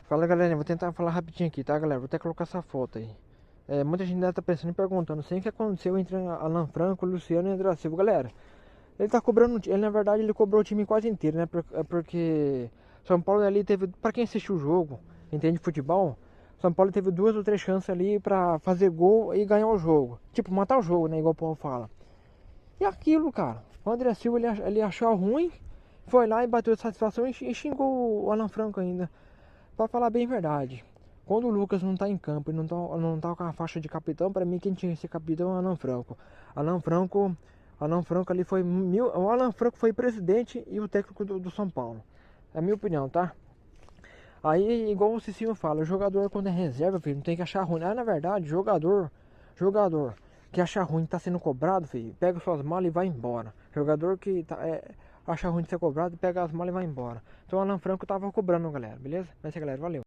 Fala galerinha, vou tentar falar rapidinho aqui, tá galera? Vou até colocar essa foto aí. Muita gente deve estar pensando e perguntando, sei o que aconteceu entre Alan Franco, Luciano e André Silva. Galera, ele tá cobrando, ele na verdade ele cobrou o time quase inteiro, né? Porque São Paulo ali teve, pra quem assistiu o jogo, entende de futebol, São Paulo teve duas ou três chances ali pra fazer gol e ganhar o jogo. Tipo, matar o jogo, né? Igual o povo fala. E aquilo, cara, o André Silva ele achou ruim, foi lá e bateu de satisfação e xingou o Alan Franco ainda. Pra falar bem a verdade, quando o Lucas não tá em campo e não tá com a faixa de capitão, pra mim quem tinha que ser capitão é o Alan Franco. Alan Franco, Alan Franco ali foi o Alan Franco foi presidente e o técnico do São Paulo. É a minha opinião, tá? Aí, igual o Cicinho fala, o jogador quando é reserva, filho, não tem que achar ruim. Ah, na verdade, jogador que acha ruim tá sendo cobrado, filho, pega suas malas e vai embora. Jogador que acha ruim de ser cobrado, pega as malas e vai embora. Então o Alan Franco tava cobrando, galera, beleza? Mas é, galera, valeu.